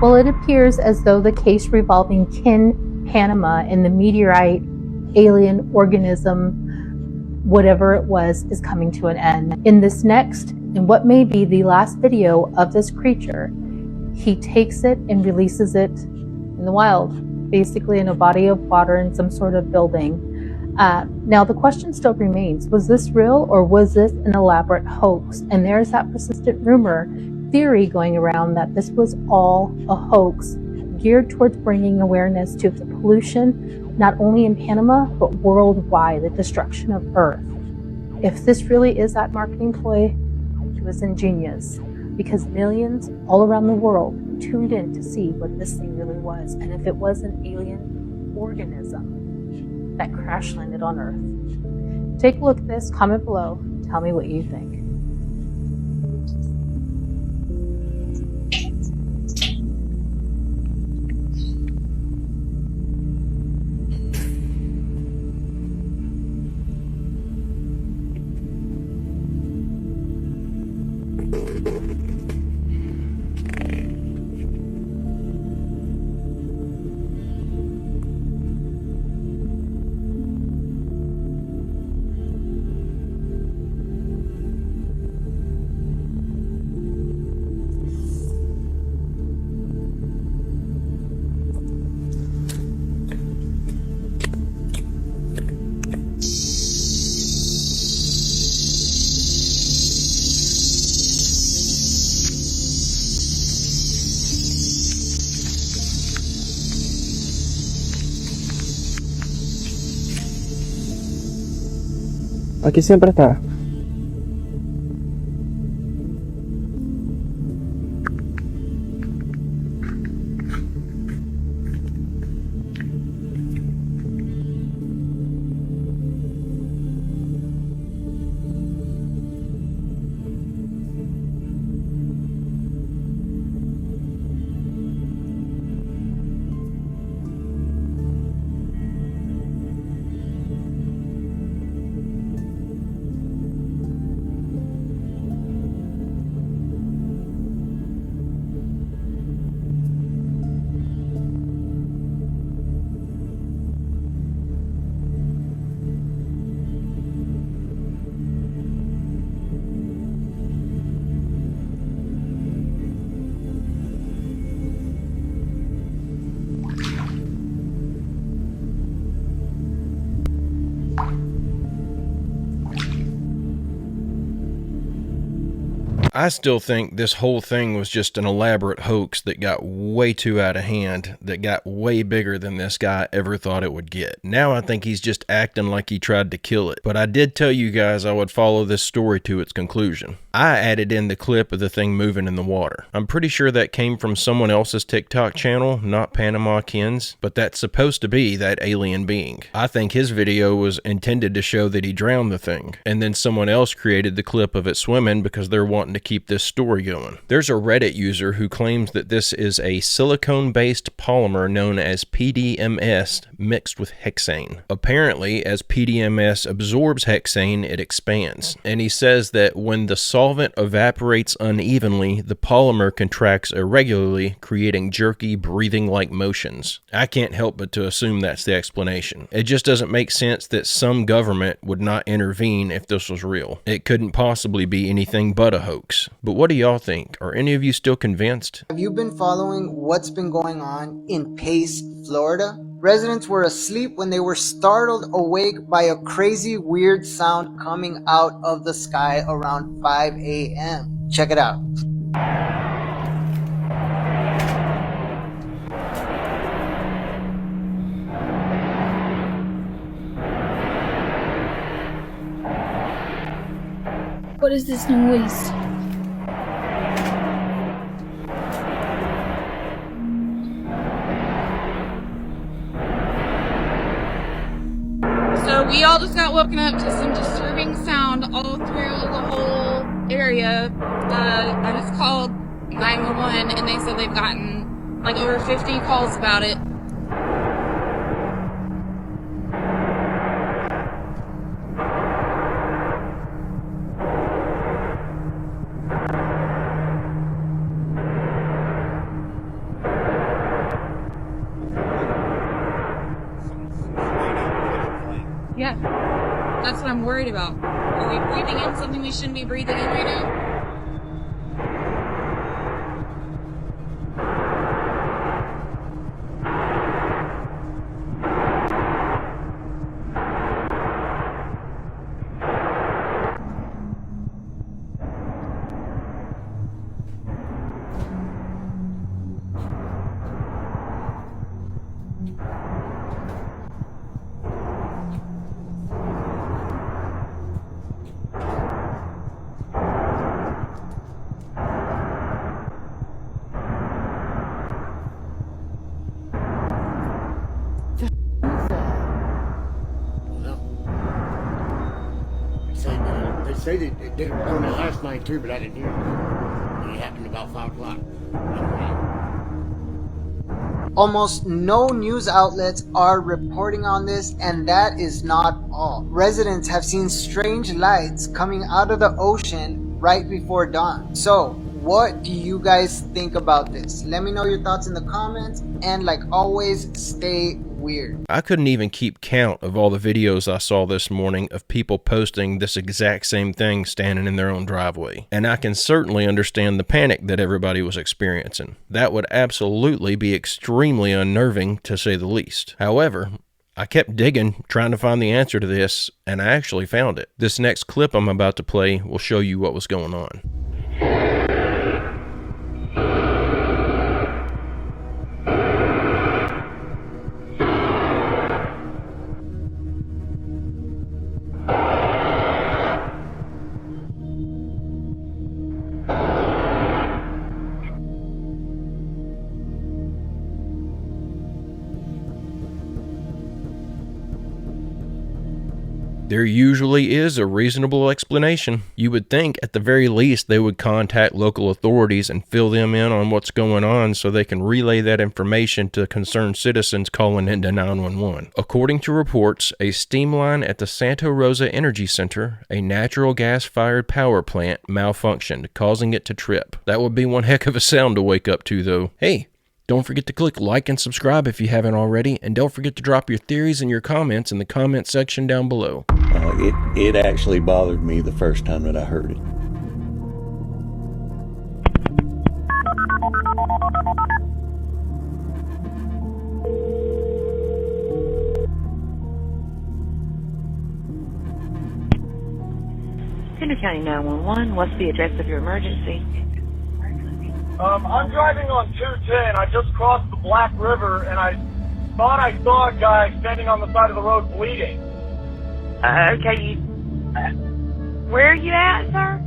Well, it appears as though the case revolving Panama and the meteorite alien organism, whatever it was, is coming to an end. In this next, and what may be the last video of this creature, he takes it and releases it in the wild, basically in a body of water in some sort of building. Now the question still remains, was this real or was this an elaborate hoax? And there's that persistent theory going around that this was all a hoax geared towards bringing awareness to the pollution, not only in Panama, but worldwide, the destruction of Earth. If this really is that marketing ploy, it was ingenious, because millions all around the world tuned in to see what this thing really was, and if it was an alien organism that crash landed on Earth. Take a look at this, comment below, tell me what you think. Aquí siempre está. I still think this whole thing was just an elaborate hoax that got way too out of hand, that got way bigger than this guy ever thought it would get. Now I think he's just acting like he tried to kill it. But I did tell you guys I would follow this story to its conclusion. I added in the clip of the thing moving in the water. I'm pretty sure that came from someone else's TikTok channel, not Panama Ken's, but that's supposed to be that alien being. I think his video was intended to show that he drowned the thing, and then someone else created the clip of it swimming because they're wanting to keep this story going. There's a Reddit user who claims that this is a silicone-based polymer known as PDMS mixed with hexane. Apparently, as PDMS absorbs hexane, it expands. And he says that when the solvent evaporates unevenly, the polymer contracts irregularly, creating jerky, breathing-like motions. I can't help but to assume that's the explanation. It just doesn't make sense that some government would not intervene if this was real. It couldn't possibly be anything but a hoax. But what do y'all think? Are any of you still convinced? Have you been following what's been going on in Pace, Florida? Residents were asleep when they were startled awake by a crazy weird sound coming out of the sky around 5 a.m. Check it out. What is this noise? So we all just got woken up to some disturbing sound all through the whole area. I just called 911 and they said they've gotten like over 50 calls about it. worried about? Are we breathing in something we shouldn't be breathing in right now? They say they did it on that last night too, but I didn't hear it. It happened about 5 o'clock. Almost no news outlets are reporting on this, and that is not all. Residents have seen strange lights coming out of the ocean right before dawn. So, what do you guys think about this? Let me know your thoughts in the comments, and like always, stay weird. I couldn't even keep count of all the videos I saw this morning of people posting this exact same thing standing in their own driveway. And I can certainly understand the panic that everybody was experiencing. That would absolutely be extremely unnerving, to say the least. However, I kept digging, trying to find the answer to this, and I actually found it. This next clip I'm about to play will show you what was going on. There usually is a reasonable explanation. You would think at the very least they would contact local authorities and fill them in on what's going on so they can relay that information to concerned citizens calling into 911. According to reports, a steam line at the Santa Rosa Energy Center, a natural gas-fired power plant, malfunctioned, causing it to trip. That would be one heck of a sound to wake up to, though. Hey, don't forget to click like and subscribe if you haven't already, and don't forget to drop your theories and your comments in the comment section down below. It actually bothered me the first time that I heard it. Henry County 911, what's the address of your emergency? I'm driving on 210. I just crossed the Black River, and I thought I saw a guy standing on the side of the road bleeding. Okay, where are you at, sir?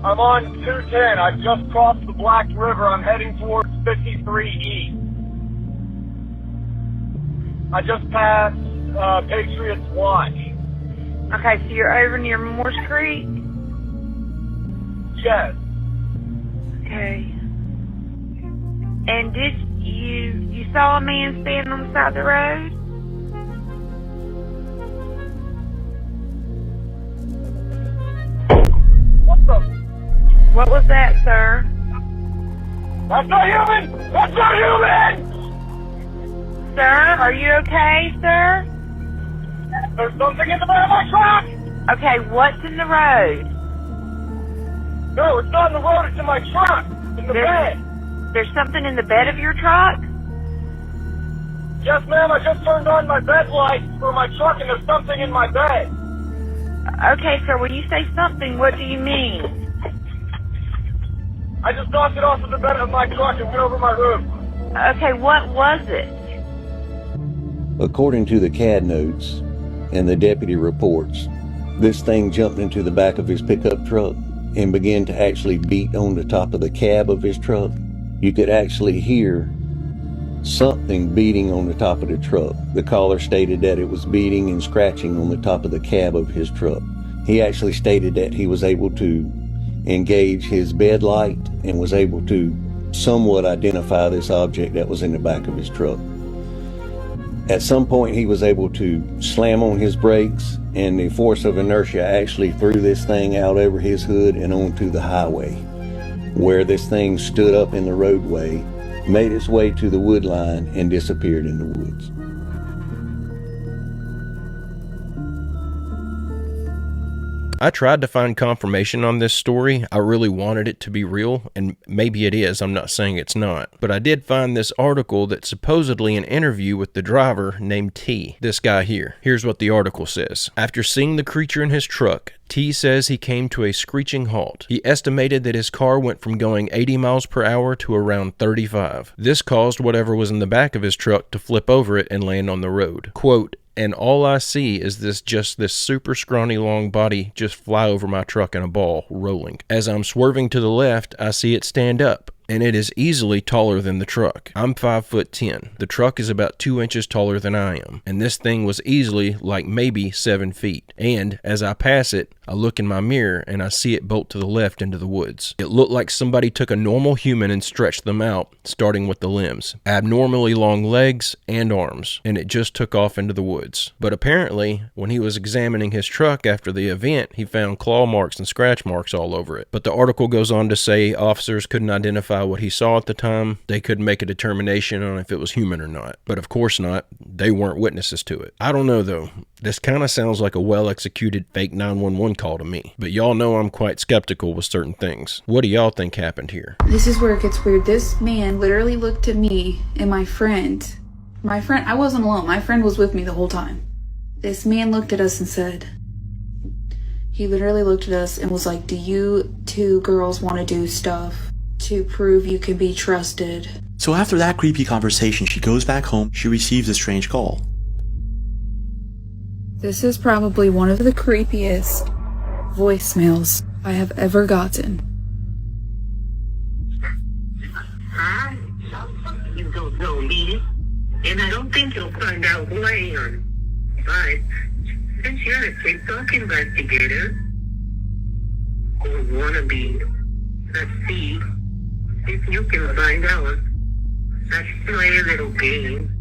I'm on 210. I just crossed the Black River. I'm heading towards 53 East. I just passed Patriots Watch. Okay, so you're over near Morse Creek? Yes. Okay. And did you saw a man standing on the side of the road? What the? What was that, sir? That's not human! That's not human! Sir, are you okay, sir? There's something in the bed of my truck! Okay, what's in the road? No, it's not in the road, it's in my truck! In the bed! There's something in the bed of your truck? Yes, ma'am, I just turned on my bed lights for my truck and there's something in my bed. Okay, sir, when you say something, what do you mean? I just knocked it off of the bed of my truck and went over my roof. Okay, what was it? According to the CAD notes and the deputy reports, this thing jumped into the back of his pickup truck and began to actually beat on the top of the cab of his truck. You could actually hear something beating on the top of the truck. The caller stated that it was beating and scratching on the top of the cab of his truck. He actually stated that he was able to engage his bed light and was able to somewhat identify this object that was in the back of his truck. At some point he was able to slam on his brakes, and the force of inertia actually threw this thing out over his hood and onto the highway, where this thing stood up in the roadway, made its way to the wood line, and disappeared in the woods. I tried to find confirmation on this story. I really wanted it to be real, and maybe it is, I'm not saying it's not. But I did find this article that's supposedly an interview with the driver named T, this guy here. Here's what the article says. After seeing the creature in his truck, T says he came to a screeching halt. He estimated that his car went from going 80 miles per hour to around 35. This caused whatever was in the back of his truck to flip over it and land on the road. Quote, and all I see is this super scrawny long body just fly over my truck in a ball, rolling. As I'm swerving to the left, I see it stand up, and it is easily taller than the truck. I'm 5'10". The truck is about 2 inches taller than I am, and this thing was easily like maybe 7 feet. And as I pass it, I look in my mirror and I see it bolt to the left into the woods. It looked like somebody took a normal human and stretched them out, starting with the limbs. Abnormally long legs and arms, and it just took off into the woods. But apparently, when he was examining his truck after the event, he found claw marks and scratch marks all over it. But the article goes on to say officers couldn't identify what he saw at the time. They couldn't make a determination on if it was human or not. But of course not. They weren't witnesses to it. I don't know though. This kind of sounds like a well-executed fake 911 call to me. But y'all know I'm quite skeptical with certain things. What do y'all think happened here? This is where it gets weird. This man literally looked at me and my friend, I wasn't alone. My friend was with me the whole time. This man looked at us and said, he literally looked at us and was like, do you two girls want to do stuff to prove you can be trusted? So after that creepy conversation, she goes back home. She receives a strange call. This is probably one of the creepiest voicemails I have ever gotten. Hi, you don't know me, and I don't think you'll find out who I am. But since you're a TikTok investigator, or wannabe, let's see if you can find out. Let's play a little game.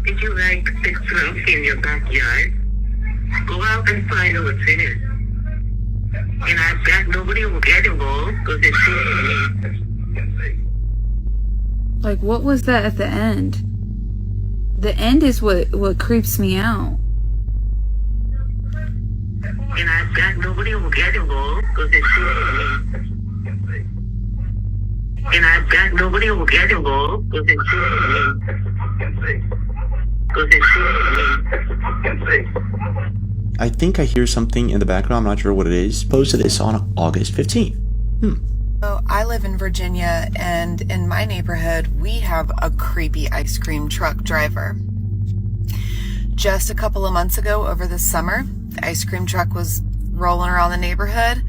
Did you like the trunk in your backyard? Go out and find what's in it. And I bet nobody will get involved because it's Like, what was that at the end? The end is what creeps me out. And I bet nobody will get involved because it's And I bet nobody will get involved because I think I hear something in the background, I'm not sure what it is. Posted this on August 15th. So I live in Virginia, and in my neighborhood, we have a creepy ice cream truck driver. Just a couple of months ago, over the summer, the ice cream truck was rolling around the neighborhood.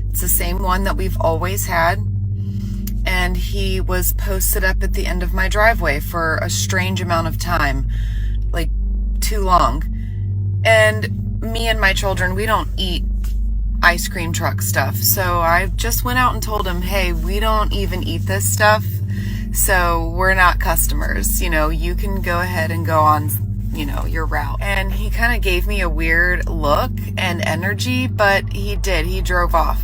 It's the same one that we've always had. And he was posted up at the end of my driveway for a strange amount of time, like too long. And me and my children, we don't eat ice cream truck stuff. So I just went out and told him, hey, we don't even eat this stuff. So we're not customers. You know, you can go ahead and go on, you know, your route. And he kind of gave me a weird look and energy, but he did. He drove off.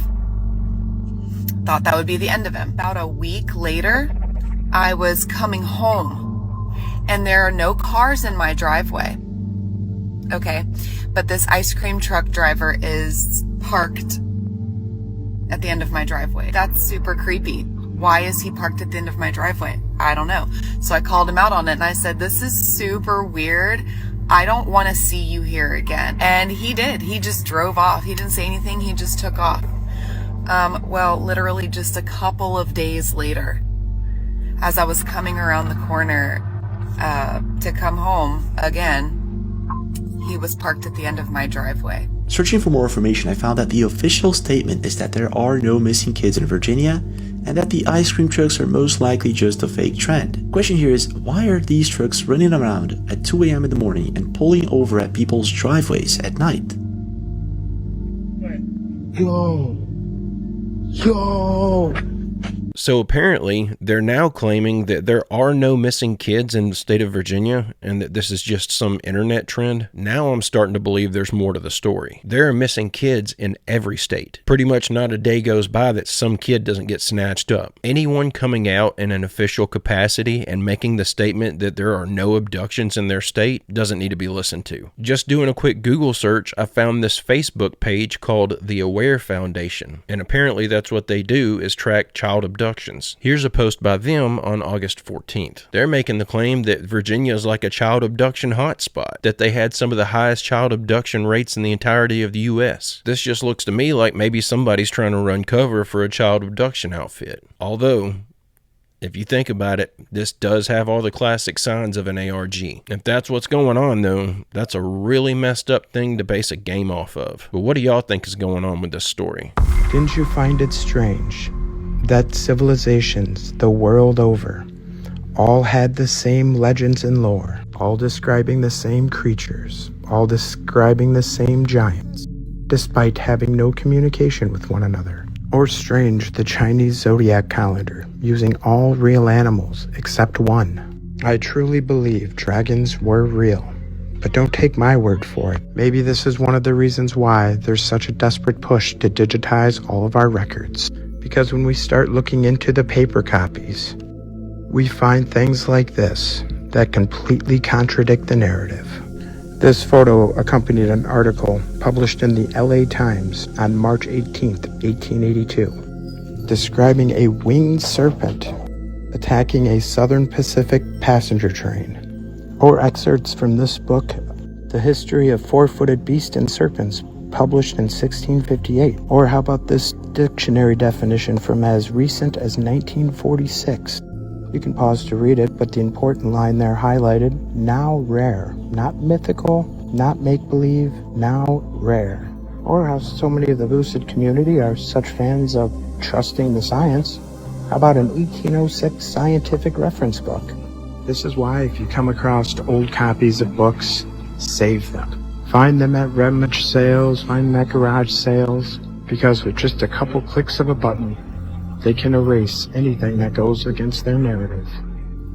Thought that would be the end of him. About a week later, I was coming home and there are no cars in my driveway. Okay, but this ice cream truck driver is parked at the end of my driveway. That's super creepy. Why is he parked at the end of my driveway? I don't know. So I called him out on it and I said, this is super weird. I don't want to see you here again. And he did. He just drove off. He didn't say anything. He just took off. Well, literally just a couple of days later, as I was coming around the corner to come home again, he was parked at the end of my driveway. Searching for more information, I found that the official statement is that there are no missing kids in Virginia and that the ice cream trucks are most likely just a fake trend. The question here is, why are these trucks running around at 2 a.m. in the morning and pulling over at people's driveways at night? Yo! So apparently, they're now claiming that there are no missing kids in the state of Virginia and that this is just some internet trend. Now I'm starting to believe there's more to the story. There are missing kids in every state. Pretty much not a day goes by that some kid doesn't get snatched up. Anyone coming out in an official capacity and making the statement that there are no abductions in their state doesn't need to be listened to. Just doing a quick Google search, I found this Facebook page called the Aware Foundation, and apparently that's what they do is track child abductions. Here's a post by them on August 14th. They're making the claim that Virginia is like a child abduction hotspot, that they had some of the highest child abduction rates in the entirety of the U.S. This just looks to me like maybe somebody's trying to run cover for a child abduction outfit. Although, if you think about it, this does have all the classic signs of an ARG. If that's what's going on, though, that's a really messed up thing to base a game off of. But what do y'all think is going on with this story? Didn't you find it strange that civilizations the world over all had the same legends and lore, all describing the same creatures, all describing the same giants, despite having no communication with one another? Or strange, the Chinese zodiac calendar, using all real animals except one. I truly believe dragons were real, but don't take my word for it. Maybe this is one of the reasons why there's such a desperate push to digitize all of our records. Because when we start looking into the paper copies, we find things like this that completely contradict the narrative. This photo accompanied an article published in the LA Times on March 18th, 1882, describing a winged serpent attacking a Southern Pacific passenger train. Or excerpts from this book, The History of Four-Footed Beasts and Serpents, published in 1658. Or how about this dictionary definition from as recent as 1946? You can pause to read it, but the important line there highlighted, now rare, not mythical, not make-believe, now rare. Or how so many of the lucid community are such fans of trusting the science. How about an 1806 scientific reference book? This is why if you come across old copies of books, save them. Find them at rummage sales, find them at garage sales, because with just a couple clicks of a button, they can erase anything that goes against their narrative.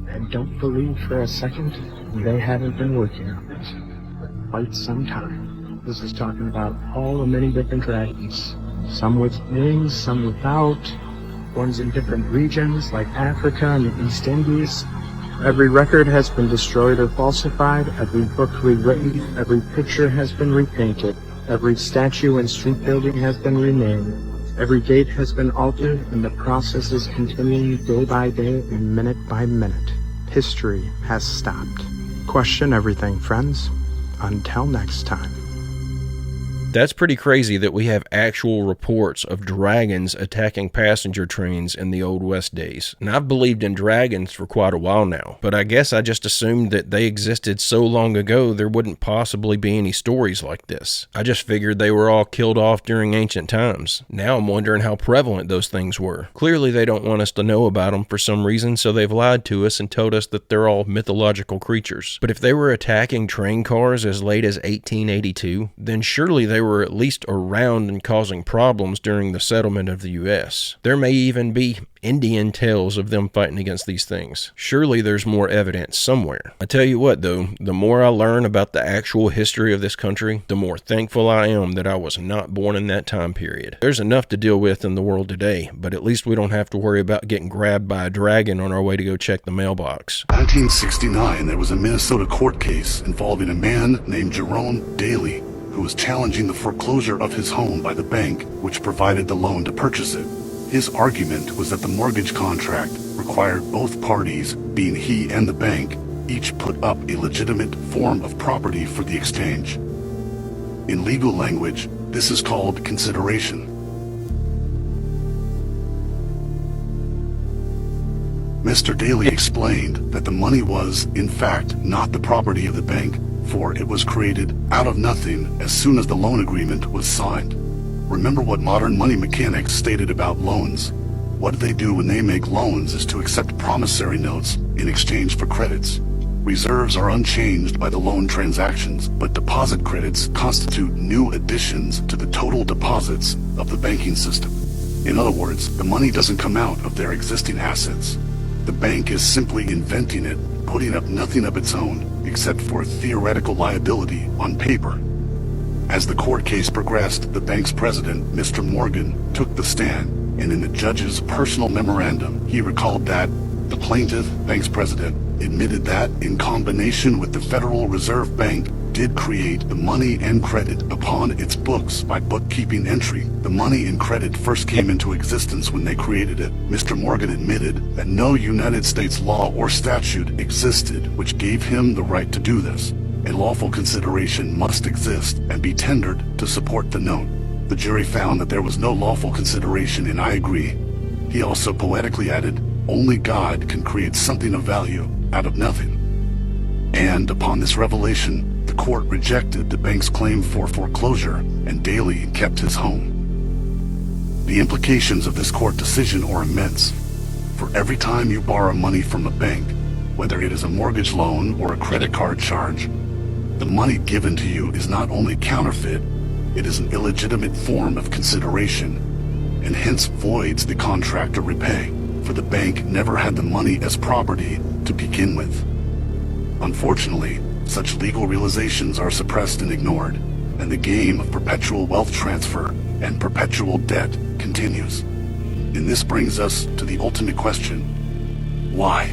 And don't believe for a second they haven't been working on it for quite some time. This is talking about all the many different dragons. Some with wings, some without, ones in different regions like Africa and the East Indies. Every record has been destroyed or falsified, every book rewritten, every picture has been repainted, every statue and street building has been renamed, every date has been altered, and the process is continuing day by day and minute by minute. History has stopped. Question everything, friends. Until next time. That's pretty crazy that we have actual reports of dragons attacking passenger trains in the Old West days. And I've believed in dragons for quite a while now, but I guess I just assumed that they existed so long ago there wouldn't possibly be any stories like this. I just figured they were all killed off during ancient times. Now I'm wondering how prevalent those things were. Clearly they don't want us to know about them for some reason, so they've lied to us and told us that they're all mythological creatures. But if they were attacking train cars as late as 1882, then surely they were at least around and causing problems during the settlement of the U.S. There may even be Indian tales of them fighting against these things. Surely there's more evidence somewhere. I tell you what though, the more I learn about the actual history of this country, the more thankful I am that I was not born in that time period. There's enough to deal with in the world today, but at least we don't have to worry about getting grabbed by a dragon on our way to go check the mailbox. 1969, there was a Minnesota court case involving a man named Jerome Daly, who was challenging the foreclosure of his home by the bank which provided the loan to purchase it. His argument was that the mortgage contract required both parties, being he and the bank, each put up a legitimate form of property for the exchange. In legal language, this is called consideration. Mr. Daly explained that the money was, in fact, not the property of the bank, for it was created out of nothing as soon as the loan agreement was signed. Remember what modern money mechanics stated about loans. What they do when they make loans is to accept promissory notes in exchange for credits. Reserves are unchanged by the loan transactions, but deposit credits constitute new additions to the total deposits of the banking system. In other words, the money doesn't come out of their existing assets. The bank is simply inventing it, putting up nothing of its own except for theoretical liability on paper. As the court case progressed, the bank's president, Mr. Morgan, took the stand, and in the judge's personal memorandum, he recalled that the plaintiff, bank's president, admitted that, in combination with the Federal Reserve Bank, did create the money and credit upon its books by bookkeeping entry. The money and credit first came into existence when they created it. Mr. Morgan admitted that no United States law or statute existed which gave him the right to do this. A lawful consideration must exist and be tendered to support the note. The jury found that there was no lawful consideration, and I agree. He also poetically added, only God can create something of value out of nothing. And upon this revelation, the court rejected the bank's claim for foreclosure, and Daley kept his home. The implications of this court decision are immense. For every time you borrow money from a bank, whether it is a mortgage loan or a credit card charge, the money given to you is not only counterfeit, it is an illegitimate form of consideration, and hence voids the contract to repay, for the bank never had the money as property to begin with. Unfortunately, such legal realizations are suppressed and ignored, and the game of perpetual wealth transfer and perpetual debt continues. And this brings us to the ultimate question: why?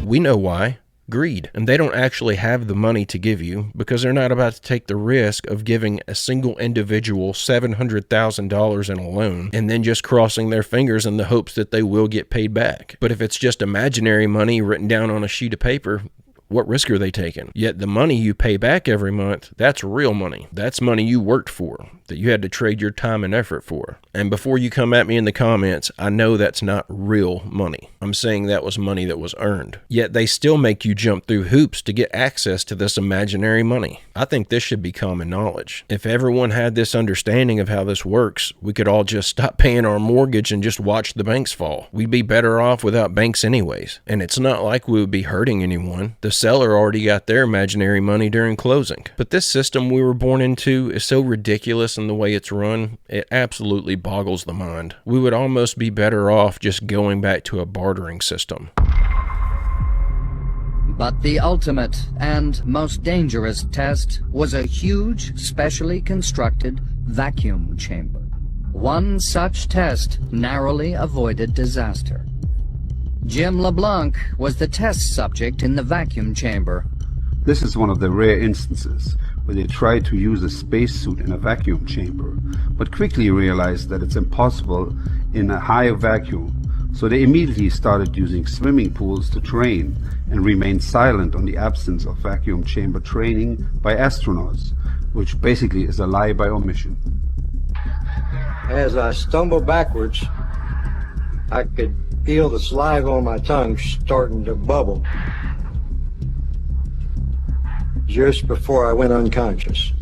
We know why. Greed. And they don't actually have the money to give you because they're not about to take the risk of giving a single individual $700,000 in a loan and then just crossing their fingers in the hopes that they will get paid back. But if it's just imaginary money written down on a sheet of paper, what risk are they taking? Yet the money you pay back every month, that's real money. That's money you worked for, that you had to trade your time and effort for. And before you come at me in the comments, I know that's not real money. I'm saying that was money that was earned. Yet they still make you jump through hoops to get access to this imaginary money. I think this should be common knowledge. If everyone had this understanding of how this works, we could all just stop paying our mortgage and just watch the banks fall. We'd be better off without banks anyways. And it's not like we would be hurting anyone. The seller already got their imaginary money during closing. But this system we were born into is so ridiculous in the way it's run, it absolutely boggles the mind. We would almost be better off just going back to a bartering system. But the ultimate and most dangerous test was a huge, specially constructed vacuum chamber. One such test narrowly avoided disaster. Jim LeBlanc was the test subject in the vacuum chamber. This is one of the rare instances where they tried to use a spacesuit in a vacuum chamber, but quickly realized that it's impossible in a high vacuum, so they immediately started using swimming pools to train and remained silent on the absence of vacuum chamber training by astronauts, which basically is a lie by omission. As I stumbled backwards, I could feel the saliva on my tongue starting to bubble just before I went unconscious.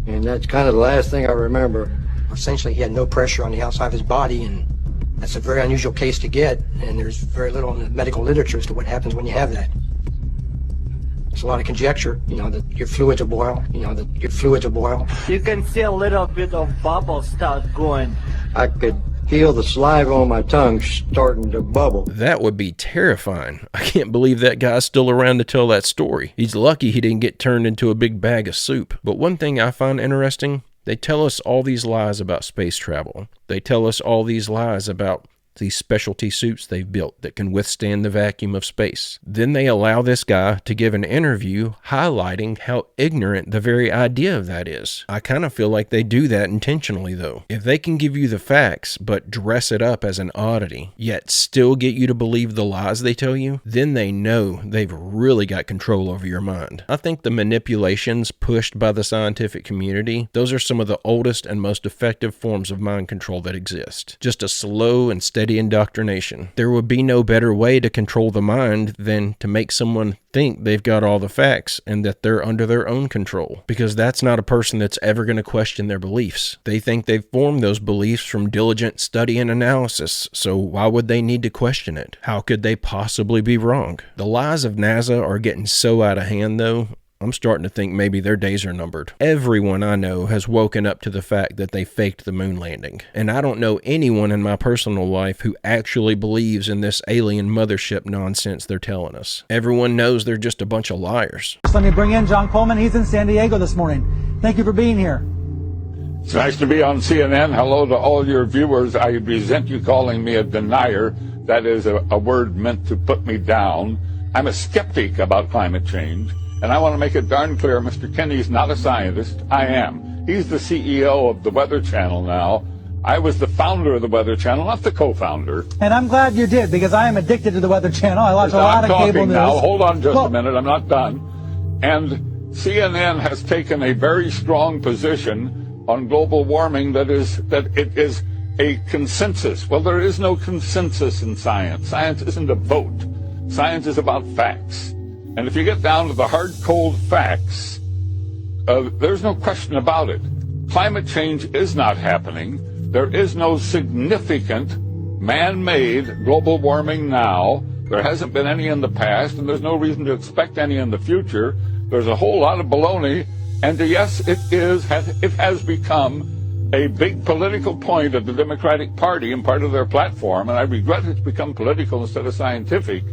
And that's kind of the last thing I remember. Essentially, he had no pressure on the outside of his body, and that's a very unusual case to get, and there's very little in the medical literature as to what happens when you have that. There's a lot of conjecture, that your fluids will boil, You can see a little bit of bubbles start going. I could feel the saliva on my tongue starting to bubble. That would be terrifying. I can't believe that guy's still around to tell that story. He's lucky he didn't get turned into a big bag of soup. But one thing I find interesting, they tell us all these lies about space travel. They tell us all these lies about these specialty suits they've built that can withstand the vacuum of space. Then they allow this guy to give an interview highlighting how ignorant the very idea of that is. I kind of feel like they do that intentionally though. If they can give you the facts but dress it up as an oddity, yet still get you to believe the lies they tell you, then they know they've really got control over your mind. I think the manipulations pushed by the scientific community, those are some of the oldest and most effective forms of mind control that exist. Just a slow and steady indoctrination. There would be no better way to control the mind than to make someone think they've got all the facts and that they're under their own control, because that's not a person that's ever going to question their beliefs. They think they've formed those beliefs from diligent study and analysis, so why would they need to question it? How could they possibly be wrong? The lies of NASA are getting so out of hand though, I'm starting to think maybe their days are numbered. Everyone I know has woken up to the fact that they faked the moon landing. And I don't know anyone in my personal life who actually believes in this alien mothership nonsense they're telling us. Everyone knows they're just a bunch of liars. Let me bring in John Coleman. He's in San Diego this morning. Thank you for being here. It's nice to be on CNN. Hello to all your viewers. I resent you calling me a denier. That is a word meant to put me down. I'm a skeptic about climate change, and I want to make it darn clear Mr. Kenny's not a scientist. I am. He's the CEO of the Weather Channel now. I was the founder of the Weather Channel, not the co-founder. And I'm glad you did, because I am addicted to the Weather Channel. I watch a lot of cable news. Now, hold on just a minute. I'm not done. And CNN has taken a very strong position on global warming that it is a consensus. Well, there is no consensus in science. Science isn't a vote. Science is about facts. And if you get down to the hard, cold facts, there's no question about it. Climate change is not happening. There is no significant man-made global warming now. There hasn't been any in the past, and there's no reason to expect any in the future. There's a whole lot of baloney. And yes, it has become a big political point of the Democratic Party and part of their platform, and I regret it's become political instead of scientific,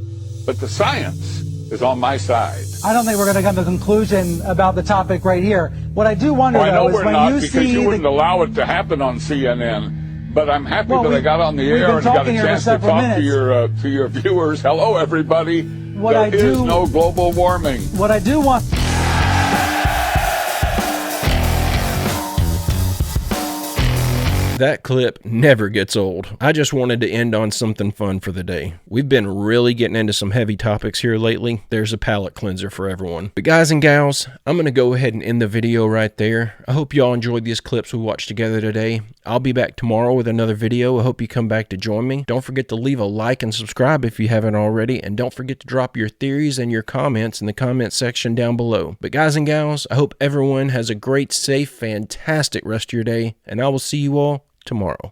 but the science is on my side. I don't think we're going to come to a conclusion about the topic right here. What I do wonder, I know though, is we're when not, you because see you wouldn't allow it to happen on CNN, but I'm happy that I got on the air and got a chance to talk to your viewers. Hello, everybody. There is no global warming. What I do want... That clip never gets old. I just wanted to end on something fun for the day. We've been really getting into some heavy topics here lately. There's a palate cleanser for everyone. But guys and gals, I'm going to go ahead and end the video right there. I hope y'all enjoyed these clips we watched together today. I'll be back tomorrow with another video. I hope you come back to join me. Don't forget to leave a like and subscribe if you haven't already. And don't forget to drop your theories and your comments in the comment section down below. But guys and gals, I hope everyone has a great, safe, fantastic rest of your day. And I will see you all tomorrow.